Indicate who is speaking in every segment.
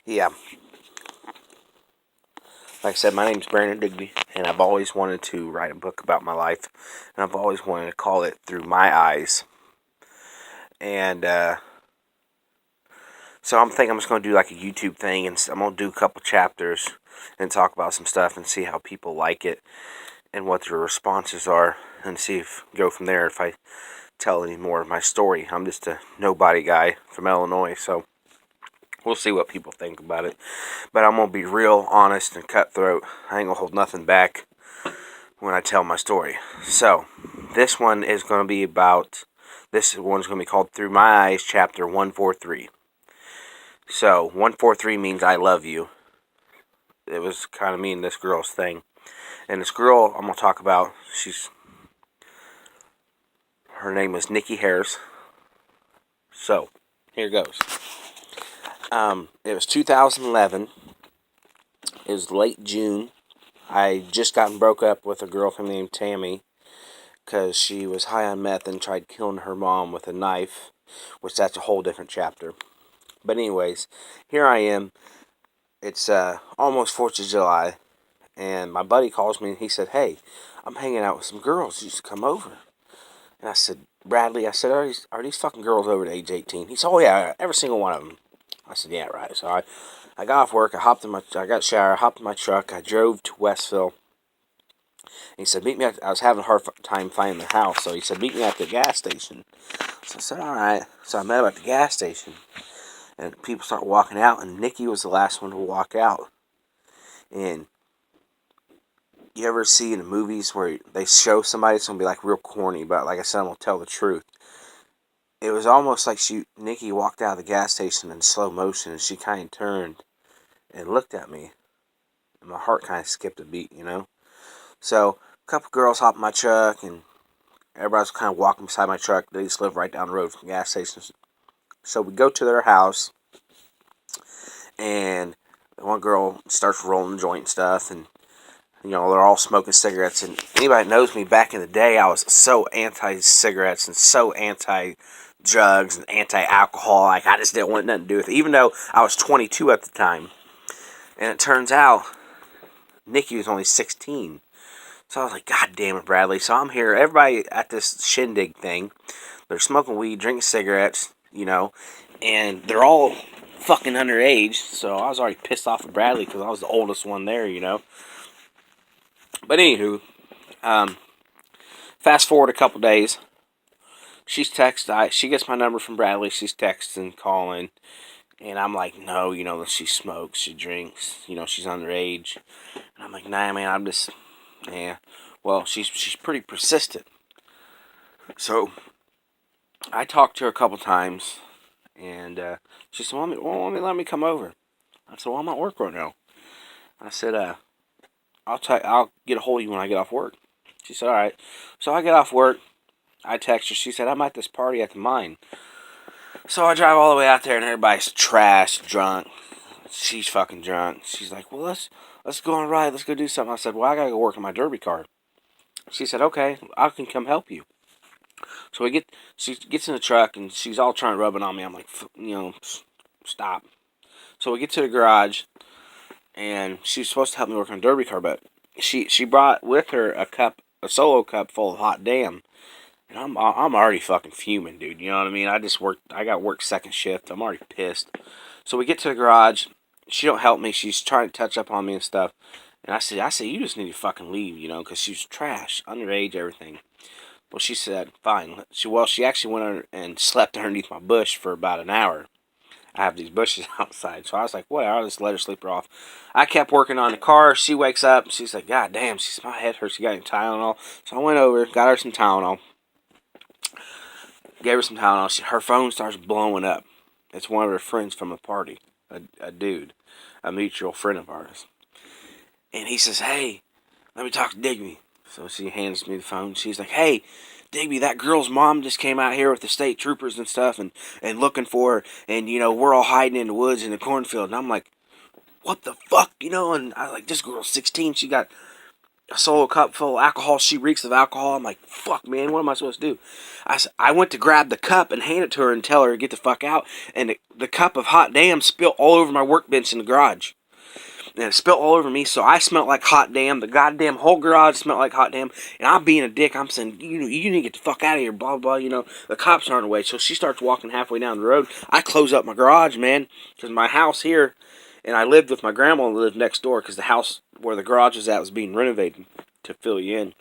Speaker 1: Yeah, like I said, my name's Brandon Digby, and I've always wanted to write a book about my life, and I've always wanted to call it Through My Eyes. And so I'm thinking I'm just going to do like a YouTube thing, and I'm going to do a couple chapters and talk about some stuff and see how people like it and what their responses are, and see if go from there if I tell any more of my story. I'm just a nobody guy from Illinois, so we'll see what people think about it. But I'm going to be real honest and cutthroat. I ain't going to hold nothing back when I tell my story. So, this one is going to be about, this one's going to be called Through My Eyes, chapter 143. So, 143 means I love you. It was kind of me and this girl's thing. And this girl I'm going to talk about, her name is Nikki Harris. So, here goes. It was 2011. It was late June. I just gotten broke up with a girlfriend named Tammy because she was high on meth and tried killing her mom with a knife, which that's a whole different chapter. But anyways, here I am. It's almost 4th of July, and my buddy calls me and he said, "Hey, I'm hanging out with some girls. You should come over." And I said, "Bradley," I said, are these fucking girls over at age 18? He said, "Oh yeah, every single one of them." I said, "Yeah, right." So I got off work. I got a shower. I hopped in my truck. I drove to Westville. He said, "Meet me at," I was having a hard time finding the house, so he said, "Meet me at the gas station." So I said, "All right." So I met him at the gas station, and people start walking out, and Nikki was the last one to walk out. And you ever see in the movies where they show somebody, it's gonna be like real corny, but like I said, I'm gonna tell the truth. It was almost like Nikki walked out of the gas station in slow motion, and she kind of turned and looked at me, and my heart kind of skipped a beat, you know. So a couple girls hopped in my truck, and everybody's kind of walking beside my truck. They just live right down the road from the gas station. So we go to their house, and one girl starts rolling joint and stuff, and they're all smoking cigarettes. And anybody that knows me back in the day, I was so anti-cigarettes and so anti-drugs and anti-alcohol. Like, I just didn't want nothing to do with it, even though I was 22 at the time. And it turns out Nikki was only 16. So I was like, God damn it, Bradley. So I'm here. Everybody at this shindig thing, they're smoking weed, drinking cigarettes, and they're all fucking underage. So I was already pissed off at Bradley because I was the oldest one there. But anywho, fast forward a couple days. She gets my number from Bradley. She's texting, calling, and I'm like, no, she smokes, she drinks, she's underage. And I'm like, nah, man, yeah. Well, she's pretty persistent. So I talked to her a couple times, and she said, let me come over. I said, well, I'm at work right now. I said, I'll get a hold of you when I get off work. She said, all right. So I get off work. I text her. She said, I'm at this party at the mine. So I drive all the way out there, and everybody's trashed, drunk. She's fucking drunk. She's like, well, let's go on a ride. Let's go do something. I said, well, I gotta go work on my derby car. She said, okay, I can come help you. So she gets in the truck, and she's all trying to rub it on me. I'm like, stop. So we get to the garage, and she's supposed to help me work on a derby car, but she brought with her a solo cup full of hot damn. And I'm already fucking fuming, dude. You know what I mean? I got work second shift. I'm already pissed. So we get to the garage. She don't help me. She's trying to touch up on me and stuff. And I said, you just need to fucking leave, because she's trash, underage, everything. Well, she said, fine. She actually went under and slept underneath my bush for about an hour. I have these bushes outside. So I was like, what? I'll just let her sleep her off. I kept working on the car. She wakes up. She's like, God damn, my head hurts. She got any Tylenol? So I went over, got her some Tylenol. Gave her some Tylenol. Her phone starts blowing up. It's one of her friends from a party. A dude. A mutual friend of ours. And he says, hey, let me talk to Digby. So she hands me the phone. She's like, hey, Digby, that girl's mom just came out here with the state troopers and stuff and looking for her. And, we're all hiding in the woods in the cornfield. And I'm like, what the fuck? And I was like, this girl's 16. She got a solo cup full of alcohol. She reeks of alcohol. I'm like, fuck, man, what am I supposed to do? I went to grab the cup and hand it to her and tell her to get the fuck out. And the cup of hot damn spilled all over my workbench in the garage. And it spilled all over me, so I smelled like hot damn. The goddamn whole garage smelled like hot damn. And I'm being a dick. I'm saying, you need to get the fuck out of here, blah, blah, The cops aren't away. So she starts walking halfway down the road. I close up my garage, man, because my house here, and I lived with my grandma and lived next door because the house where the garage was at was being renovated to fill you in.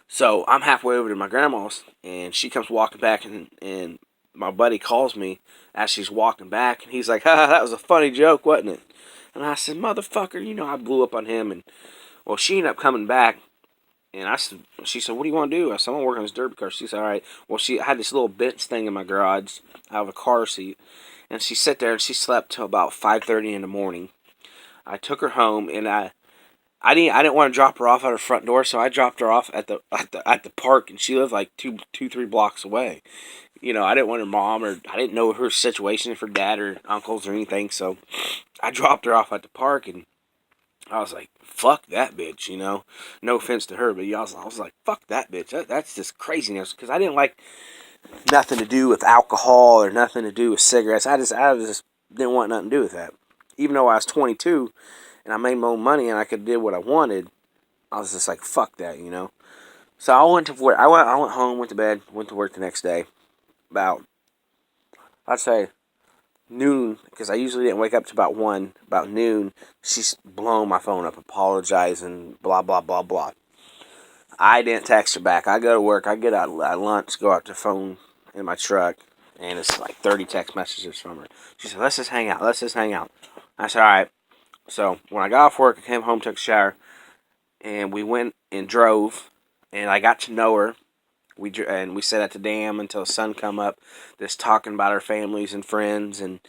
Speaker 1: So I'm halfway over to my grandma's, and she comes walking back, and my buddy calls me as she's walking back, and he's like, ha, that was a funny joke, wasn't it? And I said, motherfucker, I blew up on him. And, well, she ended up coming back. And she said, what do you want to do? I said, I'm working on this derby car. She said, all right. Well, I had this little bench thing in my garage out of a car seat. And she sat there and she slept till about 5:30 in the morning. I took her home, and I didn't want to drop her off at her front door, so I dropped her off at the park, and she lived like 3 blocks away. I didn't want her mom, or I didn't know her situation, if her dad or uncles or anything, so I dropped her off at the park, and I was like, fuck that bitch, No offense to her, but I was like, fuck that bitch. That's just craziness, because I didn't like nothing to do with alcohol or nothing to do with cigarettes. I just didn't want nothing to do with that. Even though I was 22 and I made my own money and I could do what I wanted, I was just like, fuck that, So I went to work. I went home, went to bed, went to work the next day. About, I'd say, noon, because I usually didn't wake up to about 1. About noon, she's blowing my phone up, apologizing, blah, blah, blah, blah. I didn't text her back. I go to work. I get out at lunch, go out to the phone in my truck, and it's like 30 text messages from her. She said, let's just hang out. I said, all right. So when I got off work, I came home, took a shower, and we went and drove, and I got to know her. We sat at the dam until the sun come up, just talking about our families and friends and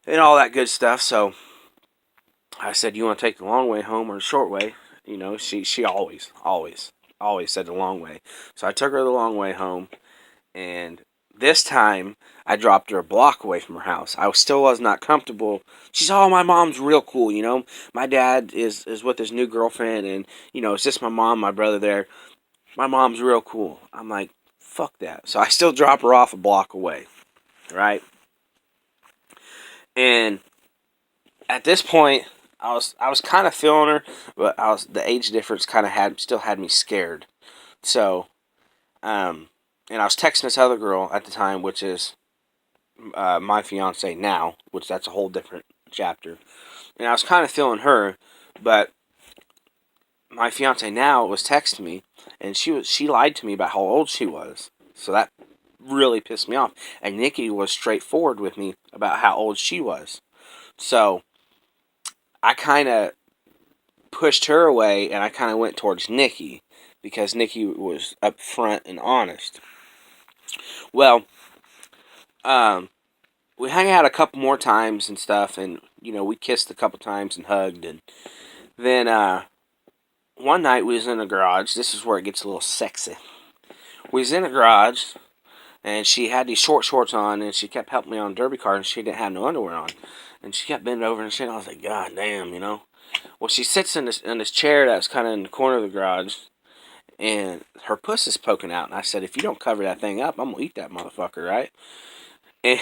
Speaker 1: all that good stuff. So I said, you want to take the long way home or the short way? She always said the long way. So I took her the long way home, and this time I dropped her a block away from her house. I still was not comfortable. She said, oh, my mom's real cool, My dad is with his new girlfriend, and, it's just my mom, my brother there. My mom's real cool. I'm like, fuck that. So I still drop her off a block away, right? And at this point, I was kind of feeling her, but the age difference kind of still had me scared. So, and I was texting this other girl at the time, which is my fiance now, which that's a whole different chapter. And I was kind of feeling her, but my fiance now was texting me, and she lied to me about how old she was. So that really pissed me off. And Nikki was straightforward with me about how old she was. So I kind of pushed her away, and I kind of went towards Nikki because Nikki was upfront and honest. Well, we hung out a couple more times and stuff, and we kissed a couple times and hugged, and then one night we was in the garage. This is where it gets a little sexy. We was in the garage, and she had these short shorts on, and she kept helping me on the derby car, and she didn't have no underwear on, and she kept bending over and shit. And I was like, God damn, Well, she sits in this chair that's kind of in the corner of the garage, and her puss is poking out. And I said, if you don't cover that thing up, I'm gonna eat that motherfucker, right? And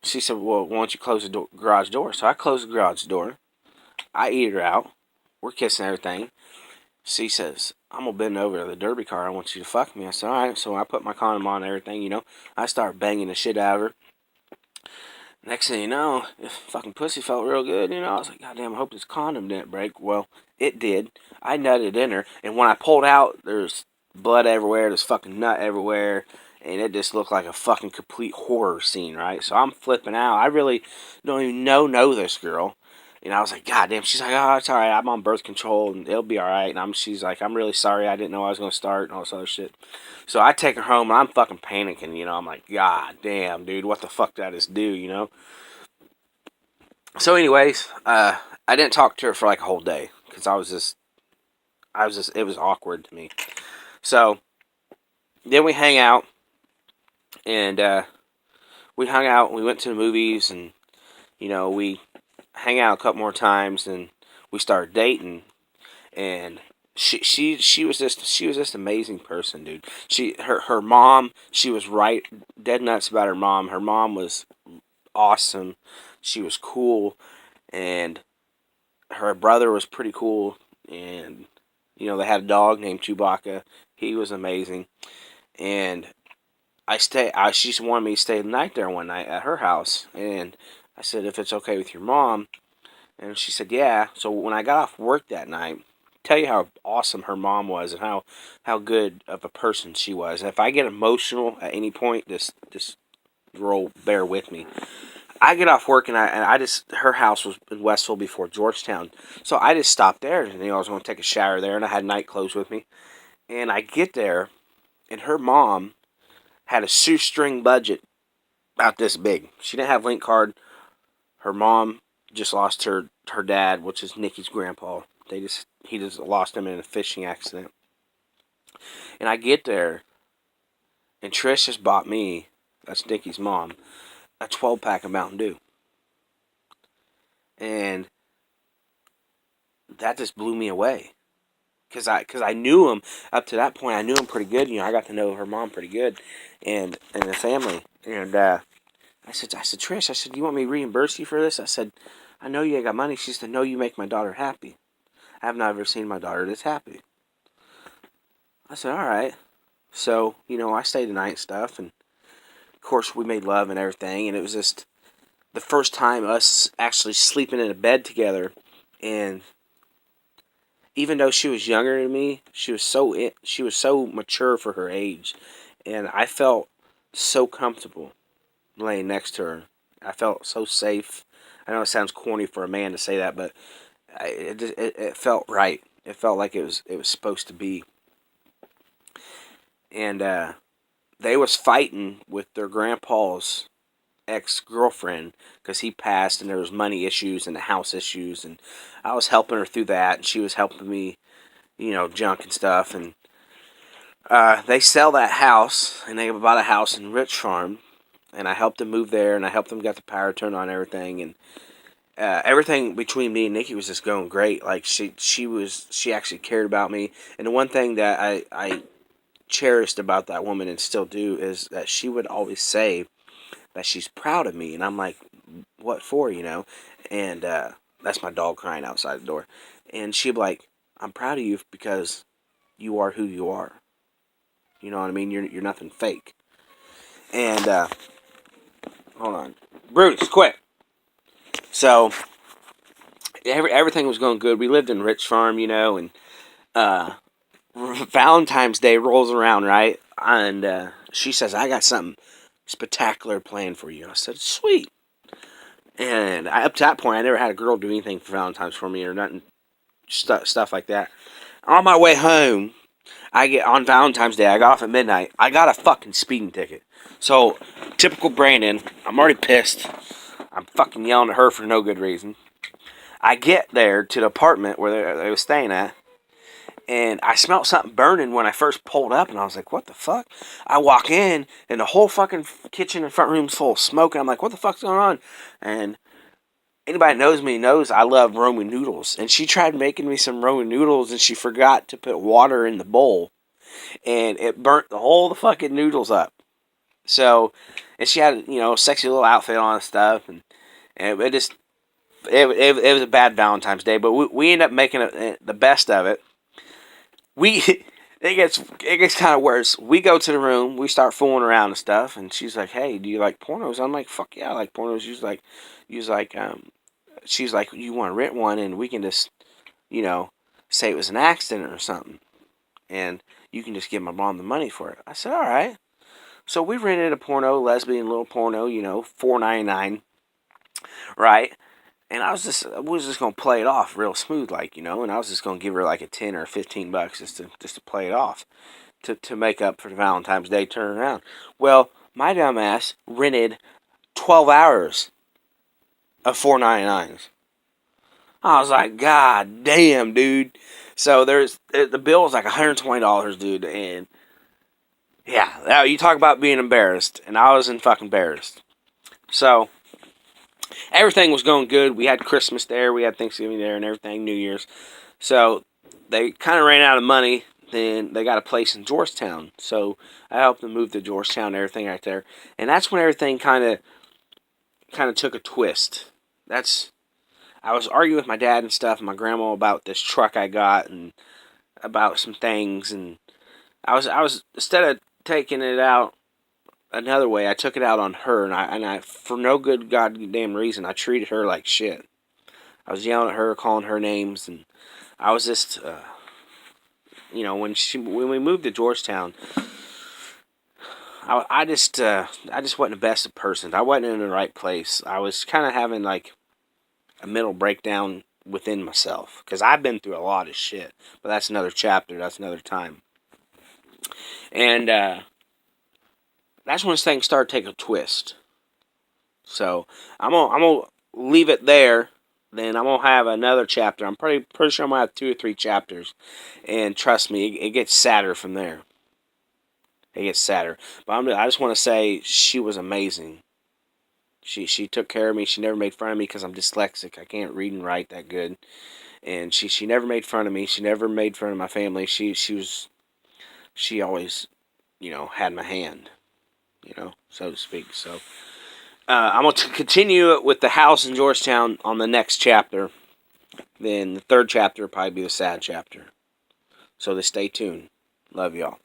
Speaker 1: she said, well, why don't you close the garage door? So I closed the garage door. I eat her out. We're kissing everything. She says, I'm going to bend over to the derby car. I want you to fuck me. I said, all right. So I put my condom on and everything, I start banging the shit out of her. Next thing you know, fucking pussy felt real good, I was like, God damn, I hope this condom didn't break. Well, it did. I nutted in her. And when I pulled out, there's blood everywhere. There's fucking nut everywhere. And it just looked like a fucking complete horror scene, right? So I'm flipping out. I really don't even know this girl. And I was like, God damn. She's like, oh, it's all right. I'm on birth control, and it'll be all right. And she's like, I'm really sorry. I didn't know I was going to start and all this other shit. So I take her home, and I'm fucking panicking, I'm like, God damn, dude, what the fuck did I just do, So anyways, I didn't talk to her for like a whole day, because it was awkward to me. So then we hang out, and we hung out, and we went to the movies, and, we hang out a couple more times, and we started dating. and she was just an amazing person, dude. Her mom, she was right dead nuts about her mom. Her mom was awesome. She was cool, and her brother was pretty cool, and they had a dog named Chewbacca. He was amazing, and she wanted me to stay the night there one night at her house, and I said if it's okay with your mom, and she said yeah. So when I got off work that night, tell you how awesome her mom was and how good of a person she was. And if I get emotional at any point, just roll bear with me. I get off work and I just her house was in Westville before Georgetown, so I just stopped there and I was going to take a shower there and I had night clothes with me, and I get there and her mom had a shoestring budget about this big. She didn't have link card. Her mom just lost her dad, which is Nikki's grandpa. He just lost him in a fishing accident. And I get there, and Trish just bought me, that's Nikki's mom, a 12-pack of Mountain Dew. And that just blew me away. Because I knew him, up to that point, I knew him pretty good. I got to know her mom pretty good, and the family. And I said, Trish, I said, you want me to reimburse you for this? I said, I know you ain't got money. She said, no, you make my daughter happy. I have not ever seen my daughter this happy. I said, all right. So, I stayed the night and stuff, and of course we made love and everything, and it was just the first time us actually sleeping in a bed together, and even though she was younger than me, she was so mature for her age, and I felt so comfortable laying next to her. I felt so safe. I know it sounds corny for a man to say that, but it felt right. It felt like it was supposed to be. And they was fighting with their grandpa's ex-girlfriend because he passed and there was money issues and the house issues, and I was helping her through that and she was helping me, junk and stuff, and they sell that house and they bought a house in Rich Farm, and I helped them move there and I helped them get the power turned on and everything, and everything between me and Nikki was just going great. Like she actually cared about me, and the one thing that I cherished about that woman and still do is that she would always say that she's proud of me, and I'm like, what for, And that's my dog crying outside the door, and she'd be like, I'm proud of you because you are who you are. You know what I mean? You're nothing fake. And hold on, Bruce, quick. So everything was going good. We lived in Rich Farm, and uh, Valentine's Day rolls around, right? And she says, I got something spectacular planned for you. I said, sweet. And up to that point, I never had a girl do anything for Valentine's for me or nothing, stuff like that. On my way home, on Valentine's Day, I got off at midnight. I got a fucking speeding ticket. So, typical Brandon, I'm already pissed. I'm fucking yelling at her for no good reason. I get there to the apartment where they were staying at, and I smelled something burning when I first pulled up, and I was like, what the fuck? I walk in, and the whole fucking kitchen and front room's full of smoke, and I'm like, what the fuck's going on? And anybody that knows me knows I love Roman noodles, and she tried making me some Roman noodles, and she forgot to put water in the bowl, and it burnt the fucking noodles up. So, and she had, a sexy little outfit on and stuff, and it just, it was a bad Valentine's Day, but we ended up making the best of it. It gets kind of worse. We go to the room, we start fooling around and stuff, and she's like, "Hey, do you like pornos?" I'm like, "Fuck yeah, I like pornos." She's like, "You want to rent one, and we can just, you know, say it was an accident or something, and you can just give my mom the money for it." I said, "All right." So we rented a lesbian little porno, $4.99, right? And I was just gonna play it off real smooth, and I was just gonna give her like a $10 or $15 just to play it off, to make up for the Valentine's Day turnaround. Well, my dumb ass rented 12 hours of $4.99s. I was like, God damn, dude. So the bill was like $120, dude, and yeah, now you talk about being embarrassed, and I was fucking embarrassed. So everything was going good. We had Christmas there, we had Thanksgiving there, and everything, New Year's. So they kind of ran out of money. Then they got a place in Georgetown, so I helped them move to Georgetown and everything right there. And that's when everything kind of took a twist. I was arguing with my dad and stuff and my grandma about this truck I got and about some things, and I was instead of taking it out another way, I took it out on her, and I for no good goddamn reason, I treated her like shit. I was yelling at her, calling her names, and I was just, when we moved to Georgetown, I just wasn't the best of persons. I wasn't in the right place. I was kind of having like a mental breakdown within myself because I've been through a lot of shit. But that's another chapter. That's another time. And that's when this thing started taking a twist. So I'm gonna leave it there. Then I'm gonna have another chapter. I'm pretty sure I'm gonna have 2 or 3 chapters, and trust me, it gets sadder from there. It gets sadder. But I just want to say she was amazing. She took care of me. She never made fun of me because I'm dyslexic. I can't read and write that good, and she never made fun of me. She never made fun of my family. She always had my hand, so to speak. So. I'm going to continue with the house in Georgetown on the next chapter. Then the third chapter will probably be the sad chapter. So stay tuned. Love y'all.